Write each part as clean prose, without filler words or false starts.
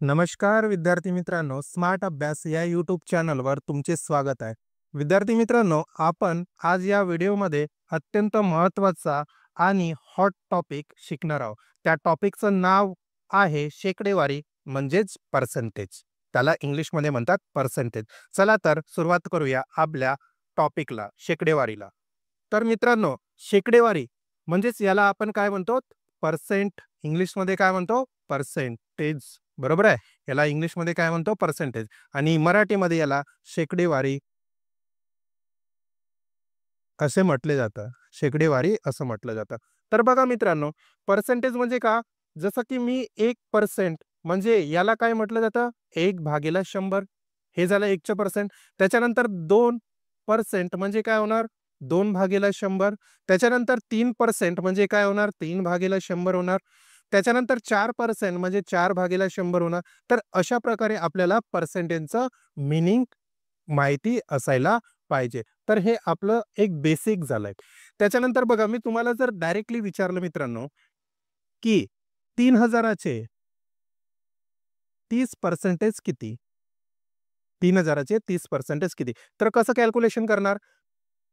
नमस्कार विद्यार्थी मित्रांनो, स्मार्ट अभ्यास या यूट्यूब चॅनलवर तुमचे स्वागत आहे. विद्यार्थी मित्रांनो, आपण आज या व्हिडिओमध्ये अत्यंत महत्त्वाचा आणि हॉट टॉपिक शिकणार आहोत. त्या टॉपिकचं नाव आहे शेकडेवारी म्हणजेच पर्सेंटेज. त्याला इंग्लिशमध्ये म्हणतात पर्सेंटेज. चला तर सुरुवात करूया आपल्या टॉपिकला, शेकडेवारीला. तर मित्रांनो, शेकडेवारी म्हणजेच याला आपण काय म्हणतो? पर्सेंट. इंग्लिशमध्ये काय म्हणतो? पर्सेंटेज. बरोबर आहे. याला इंग्लिशमध्ये काय म्हणतो? पर्सेंटेज. आणि मराठीमध्ये याला शेकडेवारी असे म्हटले जातं. शेकडेवारी असं म्हटलं जातं. तर बघा मित्रांनो, पर्सेंटेज म्हणजे का? जसं की मी 1% म्हणजे याला काय म्हटलं जातं? 1/100. हे झालं 1% त्याच्यानंतर 2% म्हणजे काय होणार? 2/100. त्याच्यानंतर 3% म्हणजे काय होणार? 3/100 होणार. त्याच्यानंतर 4% म्हणजे 4/100 होणार. तर अशा प्रकारे आपल्याला पर्सेंटेजचं मीनिंग माहिती असायला पाहिजे. तर हे आपलं एक बेसिक झालंय. त्याच्यानंतर बघा मी तुम्हाला जर डायरेक्टली विचारलं मित्रांनो, की 3000चे 30% किती? 3000चे 30% किती? तर कसं कॅल्क्युलेशन करणार?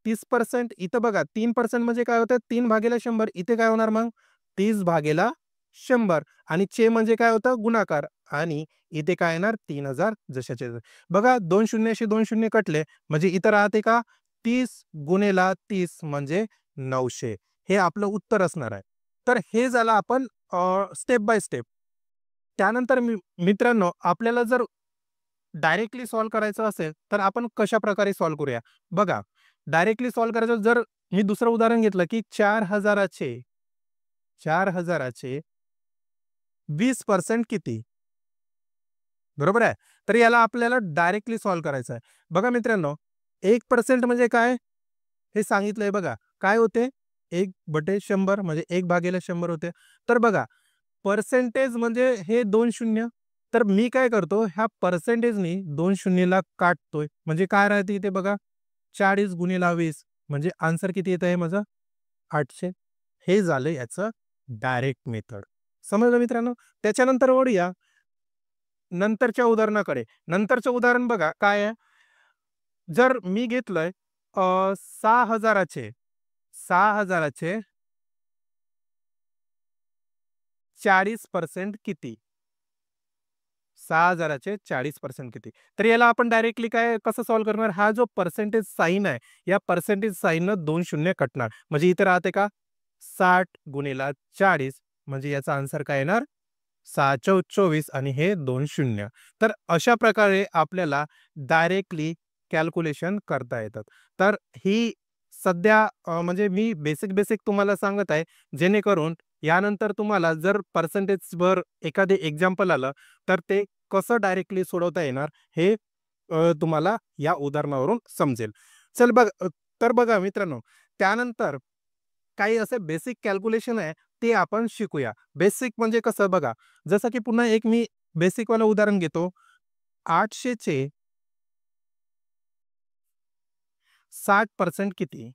30% इथं बघा 3% म्हणजे काय होतं? 3/100 इथे काय होणार मग? 30/100 आणि चे म्हणजे काय होतं? गुणाकार आणि इथे काय येणार? 3000 जशाचे तसे. बघा 2 शून्याशी 2 शून्य कटले म्हणजे इथं राहते का? 30 गुणिले 30 म्हणजे 900. हे आपलं उत्तर असणार आहे. तर हे झालं आपण स्टेप बाय स्टेप. त्यानंतर मित्रांनो आपल्याला जर डायरेक्टली सॉल्व्ह करायचं असेल, तर आपण कशाप्रकारे सॉल्व्ह करूया? बघा, डायरेक्टली सॉल्व्ह करायचं जर मी दुसरं उदाहरण घेतलं, की 4000चे 20% किती? बरोबर आहे. तर याला आपल्याला डायरेक्टली सॉल्व्ह करायचं आहे. बघा मित्रांनो, 1% म्हणजे काय? हे सांगितलंय बघा. काय होते? 1/100 म्हणजे 1/100 होते. तर बघा, पर्सेंटेज म्हणजे हे 2 शून्य. तर मी काय करतो, ह्या पर्सेंटेजनी 2 शून्यला काटतोय. म्हणजे काय राहते इथे बघा, 40 गुणिले 20 म्हणजे आन्सर किती येत आहे माझं? 800. हे झालं याचं डायरेक्ट मेथड. समजलं मित्रांनो? त्याच्यानंतर वळूया नंतरच्या उदाहरणाकडे. नंतरचं उदाहरण बघा काय आहे? जर मी घेतलंय 6000चे 6000चे 40% किती? 6000चे 40% किती? तर याला आपण डायरेक्टली काय कसं सॉल्व्ह करणार? हा जो पर्सेंटेज साइन आहे, या पर्सेंटेज साइननं 2 शून्य कटणार. म्हणजे इथे राहते का? 60 गुणिले 40 म्हणजे याचा आन्सर काय येणार? 6 24 आणि हे 2 शून्य. तर अशा प्रकारे आपल्याला डायरेक्टली कॅल्क्युलेशन करता येतात. तर ही सध्या म्हणजे मी बेसिक तुम्हाला सांगत आहे, जेणेकरून यानंतर तुम्हाला जर पर्सेंटेजवर एखादे एक्झाम्पल आलं, तर ते कसं डायरेक्टली सोडवता येणार हे तुम्हाला या उदाहरणावरून समजेल. चल बघ तर बघा मित्रांनो, त्यानंतर काही असे बेसिक कॅल्क्युलेशन आहे, ते आपण शिकूया. बेसिक म्हणजे कसं बघा, जसं की पुन्हा एक मी बेसिकवालं उदाहरण घेतो. 800चे 60% किती?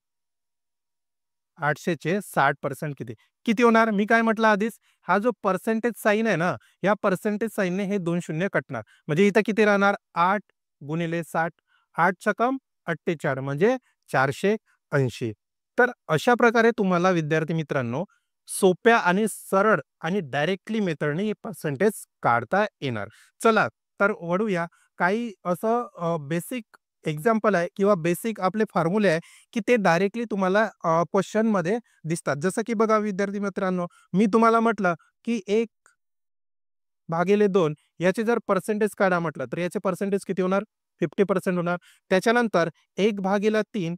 800चे 60% किती? किती होणार? मी काय म्हटलं आधीच, हा जो पर्सेंटेज साइन आहे ना, या पर्सेंटेज साइनने हे 2 शून्य कटणार. म्हणजे इथं किती राहणार? 8 गुणिले 60 8 छकम 48 म्हणजे 480. तर अशा प्रकारे तुम्हाला विद्यार्थी मित्रांनो, सोप्या आणि सरळ आणि डायरेक्टली मेथडने हे पर्सेंटेज काढता येणार. चला तर वळूया काही असं बेसिक एक्झाम्पल आहे किंवा बेसिक आपले फॉर्म्युले आहे, की ते डायरेक्टली तुम्हाला क्वेश्चनमध्ये दिसतात. जसं की बघा विद्यार्थी मित्रांनो, मी तुम्हाला म्हटलं, की 1/2 याचे जर पर्सेंटेज काढा म्हटलं, तर याचे पर्सेंटेज किती होणार? 50% होणार. त्याच्यानंतर 1/3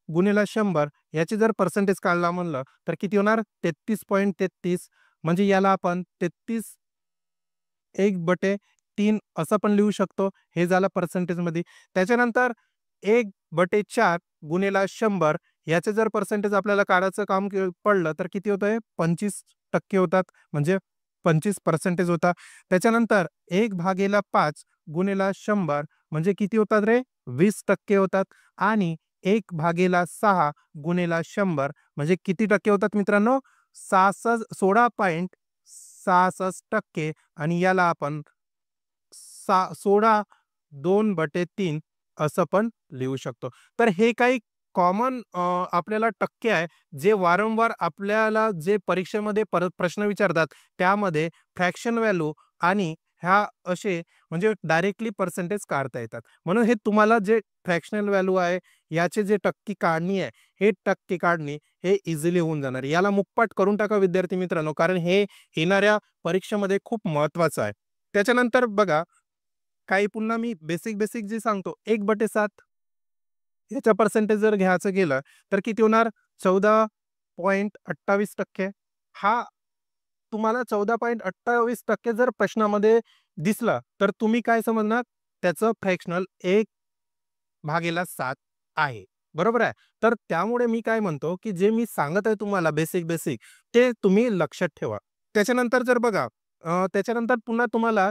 गुणिले 100 याचे जर पर्सेंटेज काढला म्हणलं, तर किती होणार? 33.33 म्हणजे याला आपण 33/3 असं पण लिहू शकतो. हे झालं पर्सेंटेजमध्ये. त्याच्यानंतर 1/4 गुणिले 100 याचे जर पर्सेंटेज आपल्याला काढायचं काम पडलं, तर किती होतंय? 25% होतात. म्हणजे 25% होता. त्याच्यानंतर 1/5 गुणिले 100 म्हणजे किती होतात रे? 20% होतात आणि 1/6 गुणिले 100 म्हणजे किती टक्के होतात मित्रांनो? 16.66% आणि याला आपण 16 2/3 असं पण लिहू शकतो. तर हे काही कॉमन आपल्याला टक्के आहे, जे वारंवार आपल्याला जे परीक्षेमध्ये परत प्रश्न विचारतात, त्यामध्ये फ्रॅक्शन व्हॅल्यू आणि ह्या असे म्हणजे डायरेक्टली पर्सेंटेज काढता येतात. म्हणून हे तुम्हाला जे फ्रॅक्शनल व्हॅल्यू आहे, याचे जे टक्के काढणी आहे, हे टक्के काढणी हे इझिली होऊन जाणार. याला मुखपाठ करून टाका विद्यार्थी मित्रांनो, कारण हे येणाऱ्या परीक्षेमध्ये खूप महत्त्वाचं आहे. त्याच्यानंतर बघा, काही पुन्हा मी बेसिक जे सांगतो, 1/7 ह्याचा पर्सेंटेज जर घ्यायचं गेलं, तर किती होणार? 14.28%. हा तुम्हाला 14.28% जर प्रश्नामध्ये दिसला, तर तुम्ही काय समजणार? त्याचं फ्रॅक्शनल 1/7 आहे. बरोबर आहे? तर त्यामुळे मी काय म्हणतो, की जे मी सांगत आहे तुम्हाला बेसिक ते तुम्ही लक्षात ठेवा. त्याच्यानंतर जर बघा, त्याच्यानंतर पुन्हा तुम्हाला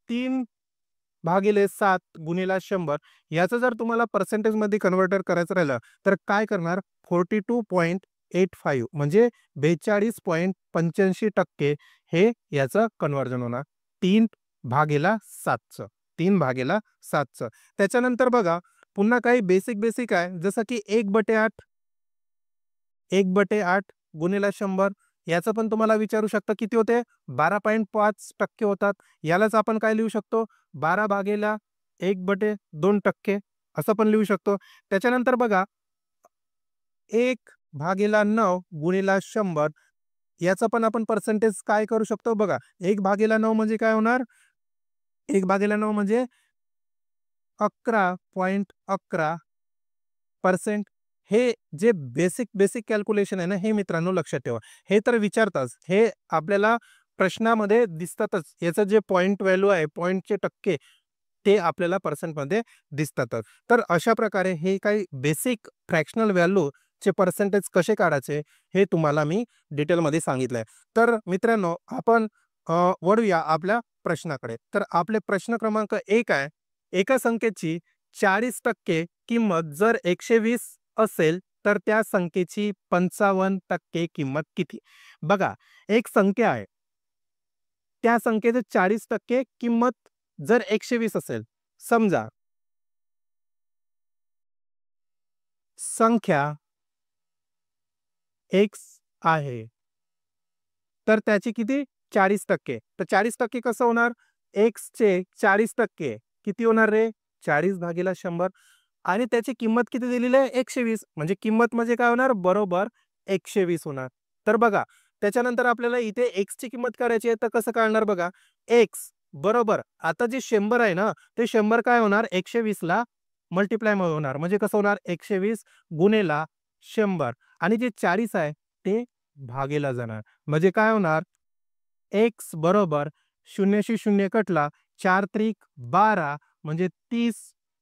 3/7 गुणिले 100 याचं जर तुम्हाला पर्सेंटेजमध्ये कन्व्हर्टर करायचं राहिलं, तर काय करणार? 42.85 म्हणजे 42.85% हे याचं कन्व्हर्जन होणार. 3/7चं. 3/7चं. त्याच्यानंतर बघा, पुन्हा काही बेसिक आहे, जसं की 1/8 1/8 गुणिले 100 याचं पण तुम्हाला विचारू शकता किती होते? 12.5% होतात. यालाच आपण काय लिहू शकतो? 12/1/2% असं पण लिहू शकतो. त्याच्यानंतर बघा, 1/9 गुणिले 100 याचं पण आपण पर्सेंटेज काय करू शकतो बघा. 1/9 म्हणजे काय होणार? 1/9 म्हणजे 11.11%. हे जे बेसिक कॅल्क्युलेशन आहे ना, हे मित्रांनो लक्षात ठेवा. हे तर विचारताच. हे आपल्याला प्रश्नामध्ये दिसतातच. याचं जे पॉइंट व्हॅल्यू आहे, पॉइंटचे टक्के ते आपल्याला पर्सेंटमध्ये दिसतातच. तर अशा प्रकारे हे काही बेसिक फ्रॅक्शनल व्हॅल्यूचे पर्सेंटेज कसे काढायचे, हे तुम्हाला मी डिटेलमध्ये सांगितलंय. तर मित्रांनो, आपण वळूया आपल्या प्रश्नाकडे. तर आपले प्रश्न क्रमांक 1 आहे. एका संख्येची 40% किंमत जर 120 असेल, तर त्या संख्येची 55% किंमत किती? बघा, एक संख्या आहे. त्या संख्येची 40% किंमत जर 120 असेल, समजा संख्या x आहे, तर त्याची किती? 40%. तर 40% कसं होणार? x चे 40% किती होणार रे? 40/100 आणि त्याची किंमत किती दिलेली आहे? 120. म्हणजे किंमत म्हणजे काय होणार? बरोबर 120 होणार. तर बघा, त्याच्यानंतर आपल्याला इथे x ची किंमत काढायची आहे, तर कसं काढणार बघा? x बरोबर, आता जे 100 आहे ना, ते 100 काय होणार? 120 ला मल्टिप्लाय होणार. म्हणजे कसं होणार? 120 गुणिले 100 आणि जे 40 आहे, ते भागेला जाणार. म्हणजे काय होणार? एक्स बरोबर 0शी 0 कटला, 4 त्रिक 12 म्हणजे 30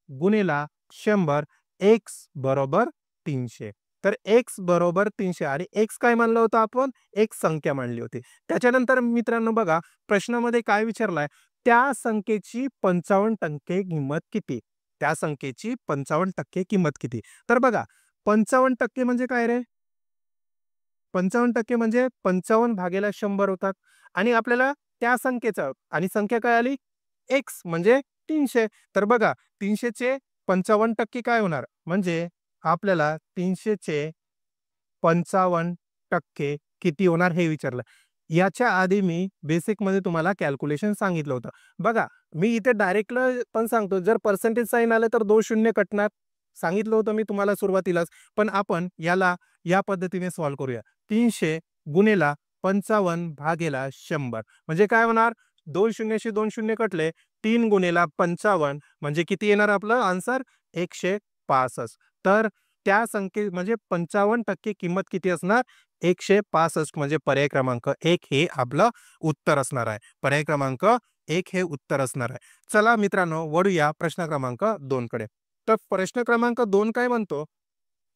गुणिले 100, एक्स बरोबर 300. तर एक्स बरोबर 300 आणि एक्स काय मानलं होतं आपण? एक संख्या मानली होती. त्याच्यानंतर मित्रांनो बघा, प्रश्नामध्ये काय विचारलाय? त्या संख्येची 55% किंमत किती? त्या संख्येची 55% किंमत किती? तर बघा, 55% म्हणजे काय रे? 55% म्हणजे 55/100 होतात आणि आपल्याला त्या संख्येचं आणि संख्या काय आली? एक्स म्हणजे 300. तर बघा, 300 चे 55% काय होणार? म्हणजे आपल्याला 300 चे 55% किती होणार हे विचारलं. याच्या आधी मी बेसिकमध्ये तुम्हाला कॅल्क्युलेशन सांगितलं होतं. बघा, मी इथे डायरेक्ट पण सांगतो, जर पर्सेंटेज साइन आलं तर 2 शून्य कटणार. सांगितलं होतं मी तुम्हाला सुरुवातीलाच. पण आपण याला या पद्धतीने सॉल्व्ह करूया. 300 गुणिले 55/100 म्हणजे काय होणार? 2 शून्याशी 2 शून्य कटले, 3 गुणिले 55 म्हणजे किती येणार आपलं आन्सर? 165. तर त्या संख्ये म्हणजे 55% किंमत किती असणार? 165 म्हणजे पर्याय क्रमांक 1 हे आपलं उत्तर असणार आहे. पर्याय क्रमांक 1 हे उत्तर असणार आहे. चला मित्रांनो, वळूया प्रश्न क्रमांक 2 कडे. तर प्रश्न क्रमांक 2 काय म्हणतो?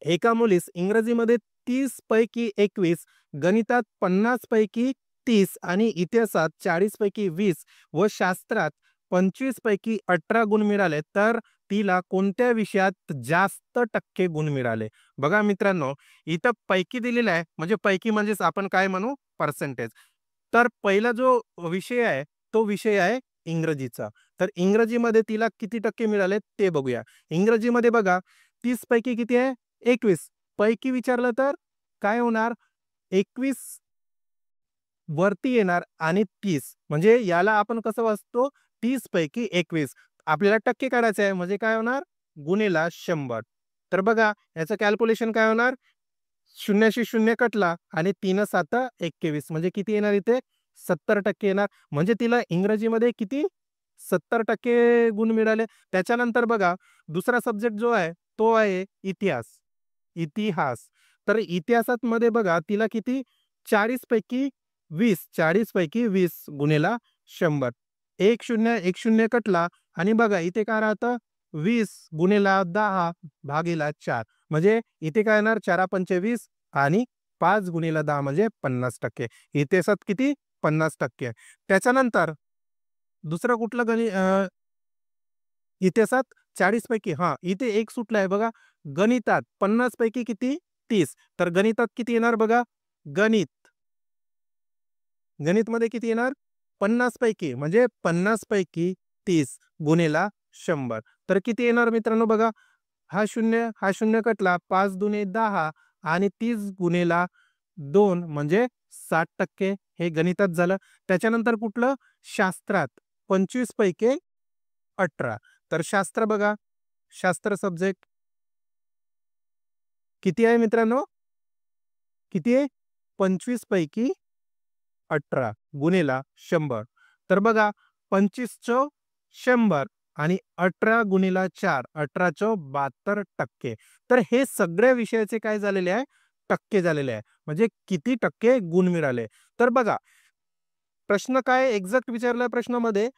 एका मुलीस इंग्रजीमध्ये 30 पैकी 21, गणितात 50 पैकी 30 आणि इतिहासात 40 पैकी 20 व शास्त्रात 25 पैकी 18 गुण मिळाले, तर तिला कोणत्या विषयात जास्त टक्के गुण मिळाले? बघा मित्रांनो, इथं पैकी दिलेला आहे, म्हणजे पैकी म्हणजेच आपण काय म्हणू? पर्सेंटेज. तर पहिला जो विषय आहे, तो विषय आहे इंग्रजीचा. तर इंग्रजीमध्ये तिला किती टक्के मिळाले ते बघूया. इंग्रजीमध्ये बघा 30 पैकी किती आहे? 21 पैकी विचारलं तर काय होणार? 21 वरती येणार आणि 30 म्हणजे याला आपण कसं वाचतो? 30 पैकी 21. आपल्याला टक्के काढायचे आहे म्हणजे काय होणार? गुणिला 100. तर बघा याचं कॅल्क्युलेशन काय होणार? शून्याशी शून्य कटला आणि 3 7 21 म्हणजे किती येणार इथे? 70% येणार. म्हणजे तिला इंग्रजीमध्ये किती? 70% गुण मिळाले. त्याच्यानंतर बघा दुसरा सब्जेक्ट जो आहे तो आहे इतिहास. इतिहास. तर इतिहासात मध्ये बघा तिला किती? 40 पैकी 20 40 पैकी 20 गुणिला 100. 1 0 1 0 कटला आणि बघा इथे काय राहतं? 20 गुणिला 10 भागीला 4 म्हणजे इथे काय येणार? 4 पंचे 20 आणि 5 गुणिला 10 म्हणजे 50%. इतिहासात किती? 50%. त्याच्यानंतर दुसरं कुठलं इतिहासात 40 पैकी इथे एक सुटला आहे बघा. गणितात 50 पैकी किती? 30. तर गणितात किती येणार बघा? गणित गणितमध्ये किती येणार? 50 पैकी म्हणजे 50 पैकी 30 गुणिला 100. तर किती येणार मित्रांनो बघा? हा शून्य कटला 5 दुने 10 आणि 30 गुणिला 2 म्हणजे 60% हे गणितात झालं. त्याच्यानंतर कुठलं? शास्त्रात 25 पैकी 18. तर शास्त्र बघा, शास्त्र सब्जेक्ट किती आहे मित्रांनो? किती आहे? 25 पैकी 18 गुणिला 100. तर बघा 25 चो 100 आणि 18 गुणिला 4 18 चो 72%. तर हे सगळ्या विषयाचे काय झालेले आहे? टक्के झालेले आहे. म्हणजे किती टक्के गुण मिळाले. तर बघा प्रश्न काय एक्झॅक्ट विचारलाय प्रश्नामध्ये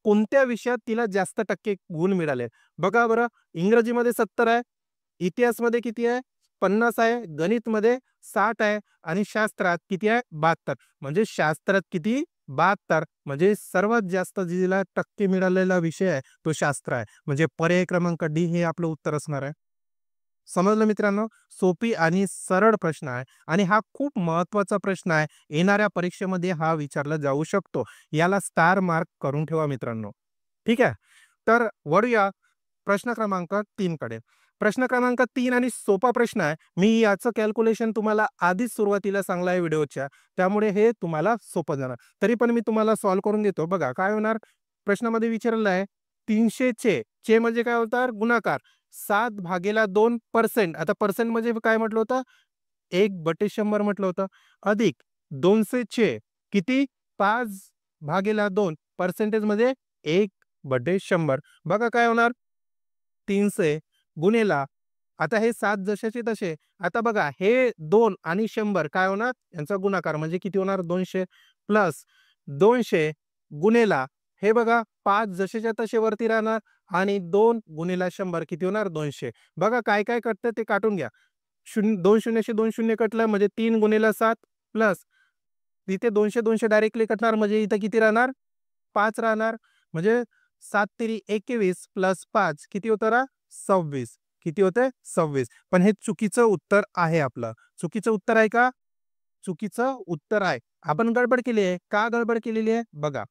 कोणत्या विषयात तिला जास्त टक्के गुण मिळाले? बघा बरं इंग्रजीमध्ये 70 आहे, इतिहासमध्ये किती आहे? 50 आहे, गणितमध्ये 60 आहे आणि शास्त्रात किती आहे? 72. म्हणजे शास्त्रात किती? 72 म्हणजे सर्वात जास्त जिला टक्के मिळालेला विषय आहे तो शास्त्र आहे. म्हणजे पर्याय क्रमांक डी हे आपलं उत्तर असणार आहे. समजलं मित्रांनो? सोपी आणि सरळ प्रश्न आहे आणि हा खूप महत्वाचा प्रश्न आहे. येणाऱ्या परीक्षेमध्ये हा विचारला जाऊ शकतो. याला स्टार मार्क करून ठेवा मित्रांनो. ठीक आहे? तर वळूया प्रश्न क्रमांक 3 कडे. प्रश्न क्रमांक 3 आणि सोपा प्रश्न आहे. मी याचं कॅल्क्युलेशन तुम्हाला आधीच सुरुवातीला सांगलं आहे व्हिडिओच्या. त्यामुळे हे तुम्हाला सोपं जाणार. तरी पण मी तुम्हाला सॉल्व्ह करून देतो. बघा काय होणार? प्रश्नामध्ये विचारलेलं आहे 300 चे म्हणजे काय होणार? गुणाकार. 7/2%. आता पर्सेंट म्हणजे काय म्हटलं होतं? 1/100 म्हटलं होतं. अधिक 200 किती? 5/2 पर्सेंटेजमध्ये 1/100. बघा काय होणार? 300 गुणिला आता हे 7 जशाचे तसे. आता बघा हे 2 आणि 100 काय होणार? यांचा गुणाकार म्हणजे किती होणार? 200 प्लस 200 गुणिला हे बघा 5 जसेच्या तसे वरती राहणार आणि 2 गुणिला 100 किती होणार? 200. बघा काय कटतं ते काटून घ्या. 2 शून्याशी 2 शून्य कटलं म्हणजे 3 गुणिला 7 प्लस इथे 200 डायरेक्टली कटणार म्हणजे इथं किती राहणार? 5 राहणार. म्हणजे 7 तिरी 21 प्लस 5 किती होतं 26. किती होते? 26. पण हे चुकीचं उत्तर आहे आपलं. चुकीचं उत्तर आहे का? चुकीचं उत्तर आहे. आपण गडबड केली आहे. का गडबड केलेली आहे? बघा.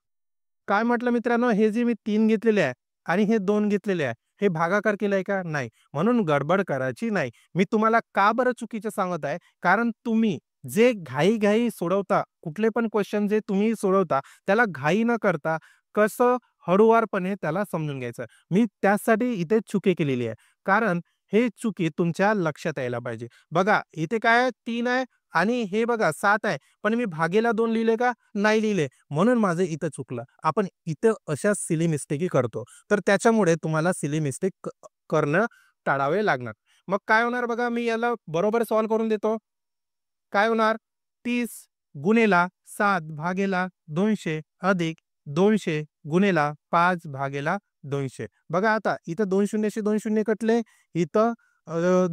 काय म्हटलं मित्रांनो, हे जे मी 3 घेतलेले आहे आणि हे 2 घेतलेले आहे, हे भागाकार केलाय का? नाही. म्हणून गडबड करायची नाही. मी तुम्हाला का बरं चुकीचं सांगत आहे? कारण तुम्ही जे घाई-घाई सोडवता, कुठले पण क्वेश्चन जे तुम्ही सोडवता, त्याला घाई न करता कसं हळूवारपणे त्याला समजून घ्यायचं. मी त्यासाठी इथे चुकी केलेली आहे. कारण हे चुकी तुमच्या लक्षात यायला पाहिजे. बघा इथे काय आहे? 3 आहे आणि हे बघा 7 आहे. पण मी भागेला 2 लिहिले का? नाही लिहिले. म्हणून माझं इथं चुकलं. आपण इथं अशा सिली मिस्टेकी करतो. तर त्याच्यामुळे तुम्हाला सिली मिस्टेक करणं टाळावे लागणार. मग काय होणार बघा, मी याला बरोबर सॉल्व्ह करून देतो. काय होणार? 30 गुणिला 7 भागेला 200 अधिक 200 गुणिला 5 भागेला 200. बघा आता इथं 2 शून्यशी 2 शून्य कटले. इथं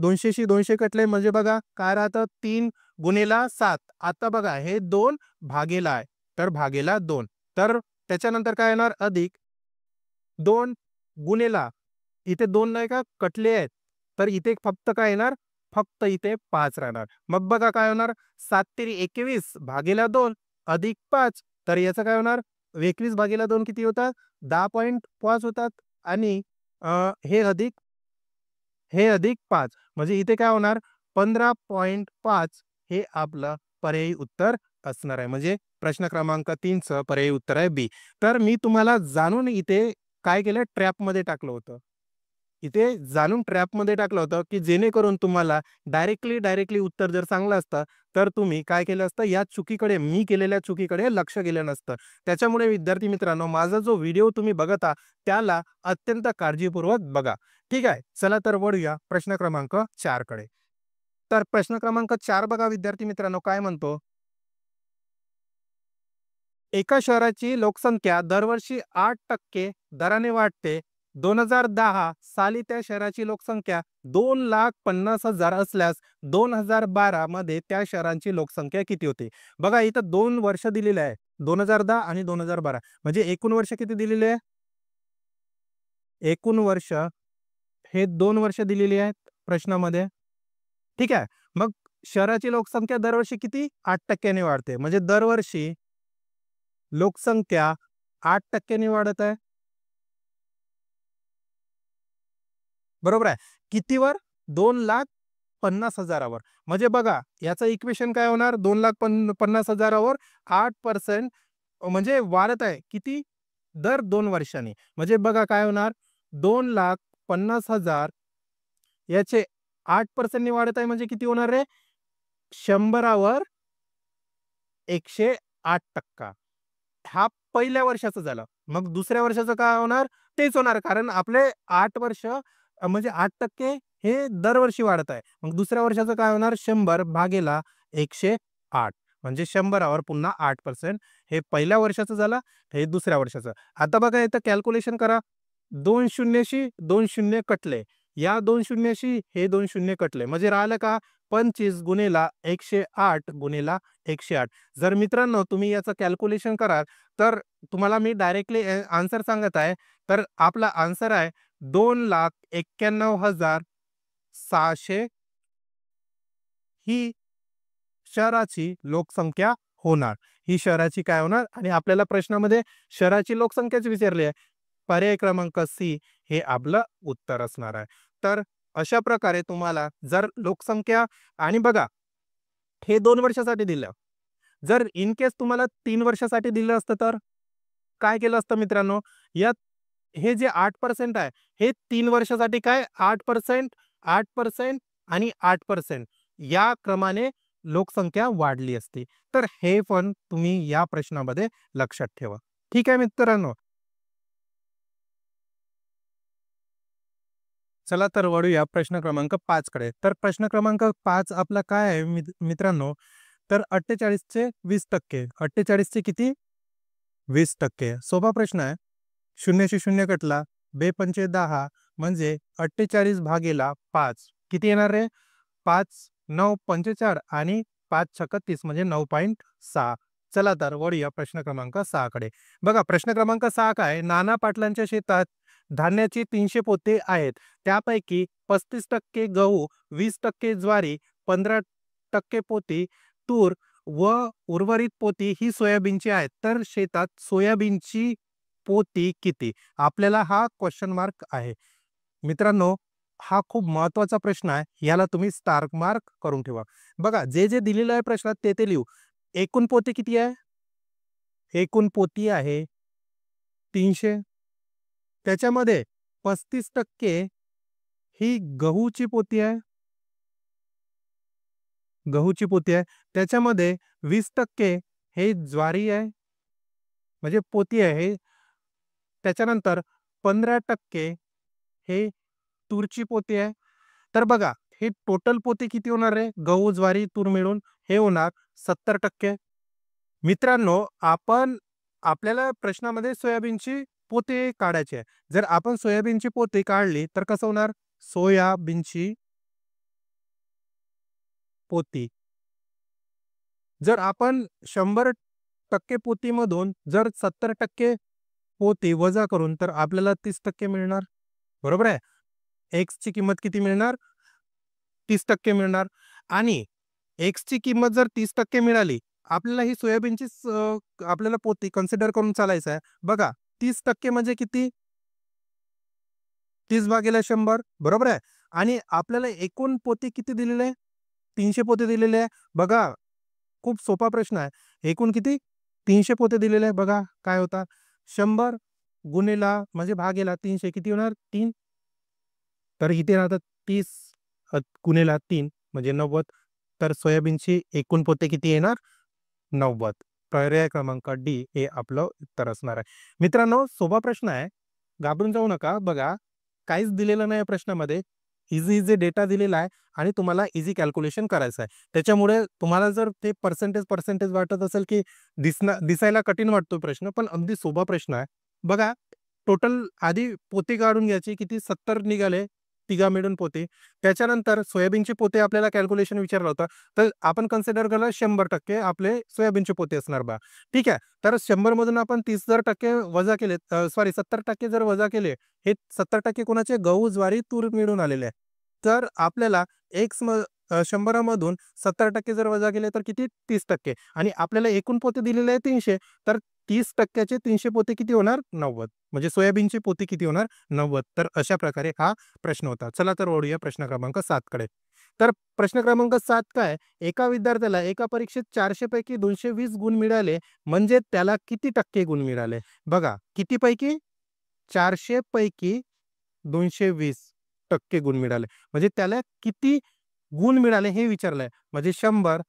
200शी 200 कटले म्हणजे बघा काय राहतं? 3 गुणिला 7. आता बघा हे 2 भागेला आहे. तर भागेला 2. तर त्याच्यानंतर काय येणार? अधिक 2 गुणिला इथे 2 नाही का कटले आहेत. तर इथे फक्त काय येणार? फक्त इथे 5 राहणार. मग बघा काय होणार? 7 तेरी 21 भागीला 2 अधिक 5 तर याचं काय होणार? 21 भागीला 2 किती होतात? 10.5 होतात आणि हे अधिक 5 म्हणजे इथे काय होणार? 15.5 हे आपलं पर्यायी उत्तर असणार आहे. म्हणजे प्रश्न क्रमांक 3चं पर्यायी उत्तर आहे बी. तर मी तुम्हाला जाणून इथे काय केलं? ट्रॅपमध्ये टाकलं होतं. इथे जाणून ट्रॅपमध्ये टाकलं होतं, की जेणेकरून तुम्हाला डायरेक्टली उत्तर जर चांगलं असतं, तर तुम्ही काय केलं असतं? या चुकीकडे, मी केलेल्या चुकीकडे लक्ष गेलं नसतं. त्याच्यामुळे विद्यार्थी मित्रांनो, माझा जो व्हिडिओ तुम्ही बघत आहात, त्याला अत्यंत काळजीपूर्वक बघा. ठीक आहे. चला तर वळूया प्रश्न क्रमांक 4 कडे. तर प्रश्न क्रमांक 4 बघा विद्यार्थी मित्रांनो काय म्हणतो? एका शहराची लोकसंख्या दरवर्षी 8% दराने वाढते. 2010 साली त्या शहराची लोकसंख्या 2,50,000 असल्यास 2012 मध्ये त्या शहरांची लोकसंख्या किती होती? बघा इथं 2 वर्ष दिलेले आहे. 2010 आणि 2012 म्हणजे एकूण वर्ष किती दिलेले आहे? एकूण वर्ष हे 2 वर्ष दिलेली आहेत प्रश्नामध्ये. ठीक आहे. मग शहराची लोकसंख्या दरवर्षी किती? 8% ने वाढते. म्हणजे दरवर्षी लोकसंख्या 8% ने वाढत आहे. बरोबर आहे. कितीवर? 2,50,000 वर. म्हणजे बघा याचं इक्वेशन काय होणार? 2,50,000 वर 8% म्हणजे वाढत आहे. किती? दर 2 वर्षांनी. म्हणजे बघा काय होणार? 2,50,000 याचे 8% ने वाढत आहे म्हणजे किती होणार रे? 100 वर 108%. हा पहिल्या वर्षाचं झालं. मग दुसऱ्या वर्षाचं काय होणार? तेच होणार कारण आपले 8 वर्ष म्हणजे 8% हे दरवर्षी वाढत आहे. मग दुसऱ्या वर्षाचं काय होणार? 100 भागीला 108 म्हणजे 100 वर पुन्हा 8% हे पहिल्या वर्षाचं झालं, हे दुसऱ्या वर्षाचं. आता बघा इथं कॅल्क्युलेशन करा. 2 शून्यशी 2 शून्य कटले. या 2 शून्यशी हे 2 शून्य कटले. म्हणजे राहिलं का 25 गुणिला 108 गुणिला 108. जर मित्रांनो तुम्ही याचं कॅल्क्युलेशन कराल, तर तुम्हाला मी डायरेक्टली आन्सर सांगत आहे. तर आपला आन्सर आहे 2,91,600 ही शहराची लोकसंख्या होणार. ही शहराची काय होणार? आणि आपल्याला प्रश्नामध्ये शहराची लोकसंख्याच विचारली आहे. पर्याय क्रमांक सी हे आपलं उत्तर असणार आहे. तर अशा प्रकारे तुम्हाला जर लोकसंख्या आणि बघा हे 2 वर्षासाठी दिलं. जर इन केस तुम्हाला 3 वर्षासाठी दिलं असतं तर काय केलं असतं मित्रांनो? यात हे जे 8% आहे, हे 3 वर्षासाठी काय 8%, 8% आणि 8% या क्रमाने लोकसंख्या वाढली असती. तर हे पण तुम्ही या प्रश्नामध्ये लक्षात ठेवा. ठीक आहे मित्रांनो. चला तर वळूया प्रश्न क्रमांक 5 कडे. तर प्रश्न क्रमांक 5 आपला काय आहे मित्रांनो? तर 48 चे 20%. 48 चे किती? 20%. सोपा प्रश्न आहे. शून्याशी शून्य कटला, बेपंचे 10 म्हणजे 48 भागीला 5 किती येणार रे? 5, 9, 45 आणि 5 छक्क 30 म्हणजे 9.6. चला तर वळूया प्रश्न क्रमांक 6 कडे. बघा प्रश्न क्रमांक 6 काय? नाना पाटलांच्या शेतात धान्याची 300 पोते आहेत. त्यापैकी 35% गहू, 20% ज्वारी, 15% पोती तूर व उर्वरित पोती ही सोयाबीनची आहेत. तर शेतात सोयाबीनची पोती किती? आपल्याला हा क्वेश्चन मार्क आहे. मित्रांनो, हा खूप महत्त्वाचा प्रश्न आहे. याला तुम्ही स्टार मार्क करून ठेवा. बघा, जे दिलेलं आहे प्रश्नात ते लिहू. एकूण पोती किती आहे? एकूण पोती आहे 300. त्याच्यामध्ये 35% ही गहूची पोती आहे. गहूची पोती आहे. त्याच्यामध्ये 20% हे ज्वारी आहे. म्हणजे पोती आहे. त्याच्यानंतर 15% हे तूरची पोती आहे. तर बघा, हे टोटल पोती किती होणार आहे? गहू, ज्वारी, तूर मिळून हे होणार 70%. मित्रांनो, आपल्याला प्रश्नामध्ये सोयाबीनची पोते काढायची आहे. जर आपण सोयाबीनची पोती काढली तर कसं होणार? सोयाबीनची पोती. जर आपण 100% पोतीमधून जर 70% पोती वजा करून तर आपल्याला 30% मिळणार. बरोबर आहे? एक्सची किंमत किती मिळणार? 30% मिळणार आणि एक्सची किंमत जर 30% मिळाली आपल्याला ही सोयाबीनचीच आपल्याला पोती कन्सिडर करून चालायचं आहे. बघा 30% म्हणजे किती? 30/100 बरोबर आहे. आणि आपल्याला एकूण पोती किती दिलेले आहे? 300 पोते दिलेले आहे. बघा खूप सोपा प्रश्न आहे. एकूण किती? 300 पोते दिलेले आहे. बघा काय होतात? 100 गुणिला म्हणजे भागेला 300 किती होणार? 3. तर इथे राहतात 30 गुणिला 3 म्हणजे 90. तर सोयाबीनची एकूण पोते किती येणार? 90. पर्याय क्रमांक डी हे आपलं उत्तर असणार आहे. मित्रांनो सोपा प्रश्न आहे. घाबरून जाऊ नका. बघा काहीच दिलेलं नाही प्रश्नामध्ये. इझी डेटा दिलेला आहे आणि तुम्हाला इझी कॅल्क्युलेशन करायचं आहे. त्याच्यामुळे तुम्हाला जर ते पर्सेंटेज वाटत असेल की दिसायला कठीण वाटतो प्रश्न, पण अगदी सोपा प्रश्न आहे. बघा टोटल आधी पोते काढून घ्यायची. किती? 70 निघाले. तिघा मिळून पोते. त्याच्यानंतर सोयाबीनचे पोते आपल्याला कॅल्क्युलेशन विचारलं होतं. तर आपण कन्सिडर केलं 100% आपले सोयाबीनचे पोते असणार बा. ठीक आहे. तर 100 मधून आपण 30% वजा केले, सॉरी 70% जर वजा केले, हे 70% कोणाचे? गहू, ज्वारी, तूर मिळून आलेले आहे. तर आपल्याला 100 मधून 70% जर वजा केले तर किती? 30%. आणि आपल्याला एकूण पोते दिलेले आहे 300. तर 30%चे 300 पोते किती होणार? 90. म्हणजे सोयाबीनचे पोते किती होणार? 90. तर अशा प्रकारे हा प्रश्न होता. चला तर वळूया प्रश्न क्रमांक 7 कडे. तर प्रश्न क्रमांक 7 काय? एका विद्यार्थ्याला एका परीक्षेत 400 पैकी 220 गुण मिळाले, म्हणजे त्याला किती टक्के गुण मिळाले? बघा किती पैकी? 400 पैकी 220% गुण मिळाले. म्हणजे त्याला किती गुण मिळाले हे विचारलंय. म्हणजे 100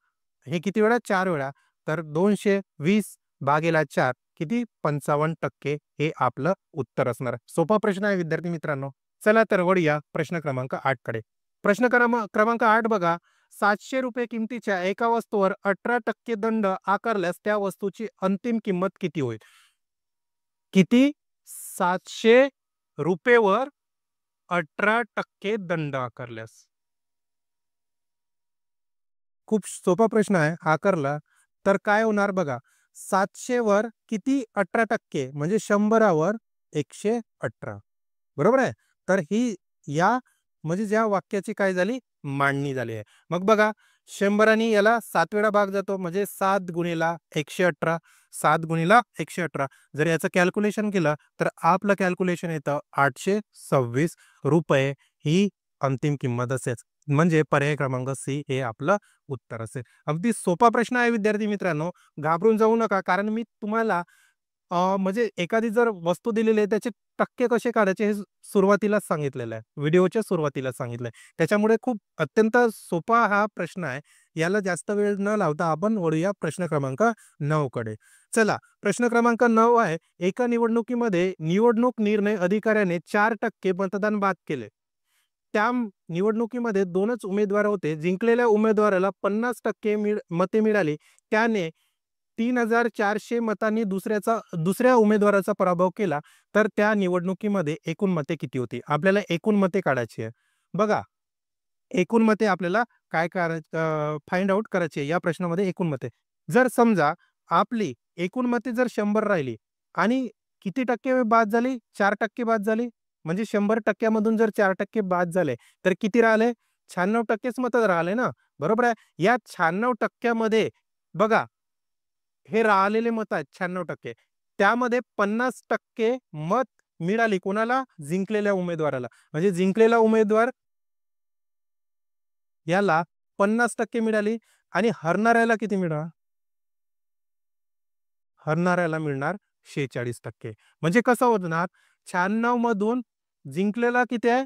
हे किती वेळा? 4 वेळा. तर 220 भागेला 4 किती? 55% हे आपलं उत्तर असणार आहे. सोपा प्रश्न आहे विद्यार्थी मित्रांनो. चला तर वळूया प्रश्न क्रमांक 8 कडे. प्रश्न क्रमांक 8 बघा. ₹700 किमतीच्या एका वस्तूवर 18% दंड आकारल्यास त्या वस्तूची अंतिम किंमत किती होईल? किती? ₹700 वर 18% दंड आकारल्यास. खूप सोपा प्रश्न आहे. आकारला तर काय होणार बघा. 700 वर किती? 18% म्हणजे 100 वर 118. बरोबर आहे. तर ही या म्हणजे ज्या वाक्याची काय झाली? मांडणी झाली आहे. मग बघा 100 याला 7 वेळा भाग जातो म्हणजे 7 गुणिला 118. 7 गुणिला 118. जर याचं कॅल्क्युलेशन केलं तर आपलं कॅल्क्युलेशन येतं ₹826 ही अंतिम किंमत असेल. म्हणजे पर्याय क्रमांक सी हे आपलं उत्तर असेल. अगदी सोपा प्रश्न आहे विद्यार्थी मित्रांनो. घाबरून जाऊ नका. कारण मी तुम्हाला म्हणजे एखादी जर वस्तू दिलेली आहे त्याचे टक्के कसे काढायचे हे सुरुवातीलाच सांगितलेलं आहे. व्हिडिओच्या सुरुवातीला सांगितलंय. त्याच्यामुळे खूप अत्यंत सोपा हा प्रश्न आहे. याला जास्त वेळ न लावता आपण वळूया प्रश्न क्रमांक 9 कडे. चला प्रश्न क्रमांक 9 आहे. एका निवडणुकीमध्ये निवडणूक निर्णय अधिकाऱ्याने 4% मतदान बाद केले. त्या निवडणुकीमध्ये 2च उमेदवार होते. जिंकलेल्या उमेदवाराला 50% मते मिळाली. त्याने 3400 मतांनी दुसऱ्या उमेदवाराचा पराभव केला. तर त्या निवडणुकीमध्ये एकूण मते किती होती? आपल्याला एकूण मते काढायची आहे. बघा, एकूण मते आपल्याला काय करायचं? फाइंड आउट करायची आहे या प्रश्नामध्ये एकूण मते. जर समजा आपली एकूण मते जर 100 राहिली आणि किती टक्के बाद झाली? 4% बाद झाली. म्हणजे 100% मधून जर 4% बाद झाले, तर किती राहिले? 96%च मतं राहिले ना, बरोबर आहे. या 96% मध्ये बघा हे राहिलेले मत आहेत 96%. त्यामध्ये 50% मत मिळाली कोणाला? जिंकलेल्या उमेदवाराला. म्हणजे जिंकलेला उमेदवार याला 50% मिळाली आणि हरणाऱ्याला किती मिळणार? हरणाऱ्याला मिळणार 46%. म्हणजे कसं होणार? 96 मधून जिंकलेला किती आहे?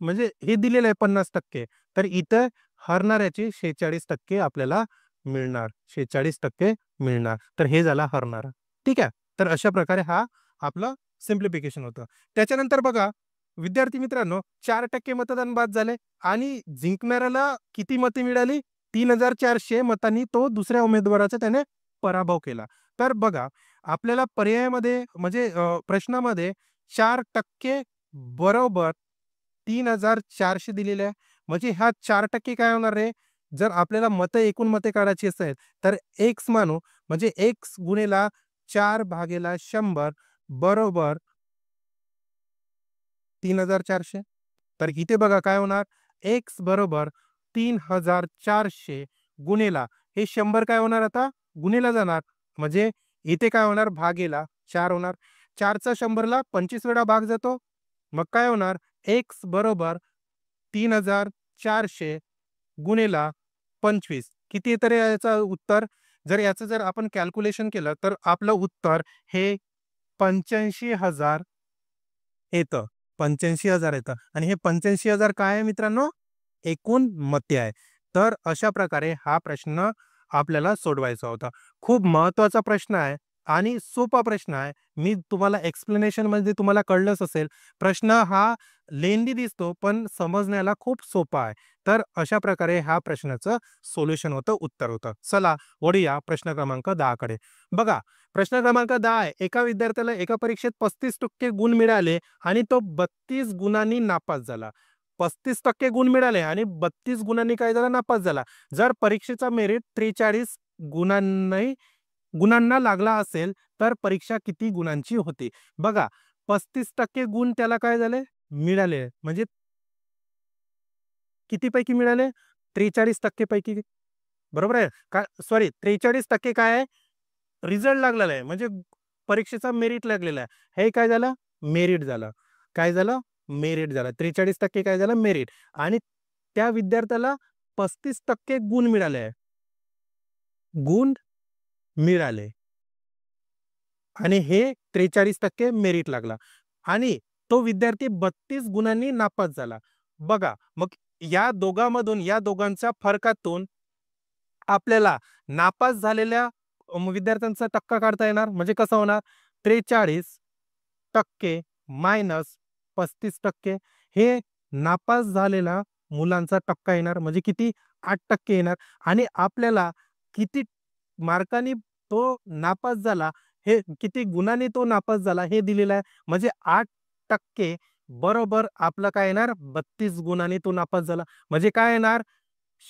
म्हणजे हे दिलेलं आहे 50%. तर इथं हरणाऱ्याची 46% आपल्याला मिळणार. 46% मिळणार. तर हे झाला हरणारा. ठीक आहे. तर अशा प्रकारे हा आपलं सिम्प्लिफिकेशन होतं. त्याच्यानंतर बघा विद्यार्थी मित्रांनो 4% मतदान बाद झाले आणि जिंकणाऱ्याला किती मते मिळाली? 3400 मतांनी तो दुसऱ्या उमेदवाराचा त्याने पराभव केला. तर बघा आपल्याला पर्यायामध्ये म्हणजे प्रश्नामध्ये 4% बरोबर 3400 दिलेले आहे. म्हणजे हा 4% काय होणार रे? जर आपल्याला एकूण मते काढायची असेल तर एक्स मानू म्हणजे एक्स गुणिला 4/100 बरोबर 3400. तर इथे बघा काय होणार? एक्स बरोबर 3400 गुणिला हे 100 काय होणार आता? गुणिला जाणार, म्हणजे इथे काय होणार, भागेला 4 होणार. 4चा 100ला 25 वेळा भाग जातो. मग काय होणार, x बरोबर 3400 गुणिला 25. किती येतं रे याचं उत्तर? जर याचं जर आपण कॅल्क्युलेशन केलं तर आपलं उत्तर हे 85,000 येतं. 85,000 येतं आणि हे 85,000 काय आहे मित्रांनो? एकूण मते आहे. तर अशा प्रकारे हा प्रश्न आपल्याला सोडवायचा होता. खूप महत्त्वाचा प्रश्न आहे आणि सोपा प्रश्न आहे. मी तुम्हाला एक्सप्लेनेशनमध्ये तुम्हाला कळलंच असेल. प्रश्न हा लेंदी दिसतो, पण समजण्याला खूप सोपा आहे. तर अशा प्रकारे ह्या प्रश्नाचं सोल्युशन होतं, उत्तर होतं. चला वळूया प्रश्न क्रमांक 10 कडे. बघा, प्रश्न क्रमांक 10 आहे. एका विद्यार्थ्याला एका परीक्षेत 35% गुण मिळाले आणि तो 32 गुणांनी नापास झाला. 35% गुण मिळाले आणि 32 गुणांनी काय झाला, नापास झाला. जर परीक्षेचा मेरिट 43 गुणांना लागला असेल, तर परीक्षा किती गुणांची होती? बघा, 35% गुण त्याला काय झाले, मिळाले. म्हणजे किती पैकी मिळाले? 43% पैकी. बरोबर आहे? का सॉरी, 43% काय आहे? रिझल्ट लागलेला आहे. म्हणजे परीक्षेचा मेरिट लागलेला आहे. हे काय झालं? मेरिट झालं. काय झालं? मेरिट झालं. 43% काय झालं? मेरिट. आणि त्या विद्यार्थ्याला 35% गुण मिळाले आहे. गुण मिळाले आणि हे 43% मेरिट लागला आणि तो विद्यार्थी 32 गुणांनी नापास झाला. बघा, मग या दोघांच्या फरकातून आपल्याला नापास झालेल्या विद्यार्थ्यांचा टक्का काढता येणार. म्हणजे कसं होणार, 43% मायनस 35% हे नापास झालेल्या मुलांचा टक्का येणार. म्हणजे किती, 8% येणार. आणि आपल्याला किती मार्कांनी तो नापास झाला, हे किती गुणांनी तो नापास झाला हे दिलेलं आहे. म्हणजे 8% बरोबर आपलं काय येणार, 32 गुणांनी तो नापास झाला. म्हणजे काय येणार,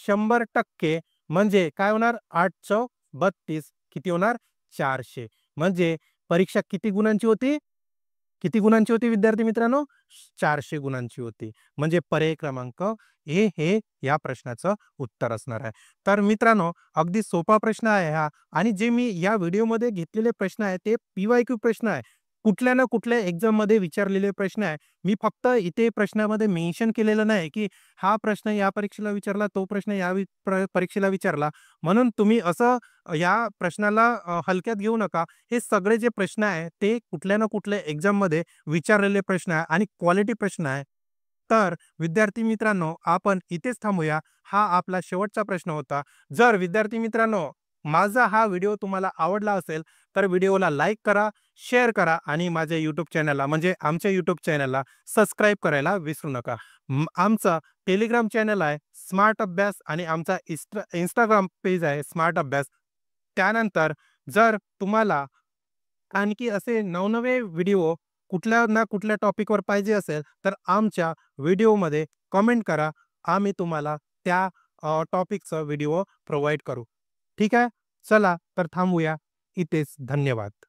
100% म्हणजे काय होणार, 8 चौ 32 किती होणार, 400. म्हणजे परीक्षा किती गुणांची होती? किती गुणांची होती विद्यार्थी मित्रांनो? 400 गुणांची होती. म्हणजे पर्याय क्रमांक ए हे या प्रश्नाचं उत्तर असणार आहे. तर मित्रांनो, अगदी सोपा प्रश्न आहे हा आणि जे मी या व्हिडिओमध्ये घेतलेले प्रश्न आहेत ते पी-वाय-क्यू प्रश्न आहे. कुठल्या ना कुठल्या एक्झाममध्ये विचारलेले प्रश्न आहे. मी फक्त इथे प्रश्नामध्ये मेन्शन केलेलं नाही, की हा प्रश्न या परीक्षेला विचारला, तो प्रश्न या परीक्षेला विचारला. म्हणून तुम्ही असं या प्रश्नाला हलक्यात घेऊ नका. हे सगळे जे प्रश्न आहे ते कुठल्या ना कुठल्या एक्झाममध्ये विचारलेले प्रश्न आहे आणि क्वालिटी प्रश्न आहे. तर विद्यार्थी मित्रांनो, आपण इथेच थांबूया. हा आपला शेवटचा प्रश्न होता. जर विद्यार्थी मित्रांनो, माझा हा व्हिडिओ तुम्हाला आवडला असेल, तर व्हिडिओला लाईक करा, शेअर करा आणि माझ्या YouTube चॅनलला म्हणजे आमच्या YouTube चॅनलला सबस्क्राईब करायला विसरू नका. आमचा टेलिग्राम चॅनल आहे स्मार्ट अभ्यास आणि आमचा Instagram पेज आहे स्मार्ट अभ्यास. त्यानंतर जर तुम्हाला आणखी असे नवनवे व्हिडिओ कुठल्या ना कुठल्या टॉपिकवर पाहिजे असेल, तर आमच्या व्हिडिओमध्ये कमेंट करा. आम्ही तुम्हाला त्या टॉपिकचा व्हिडिओ प्रोव्हाईड करू. ठीक आहे? चला तर थांबूया इथेच. धन्यवाद.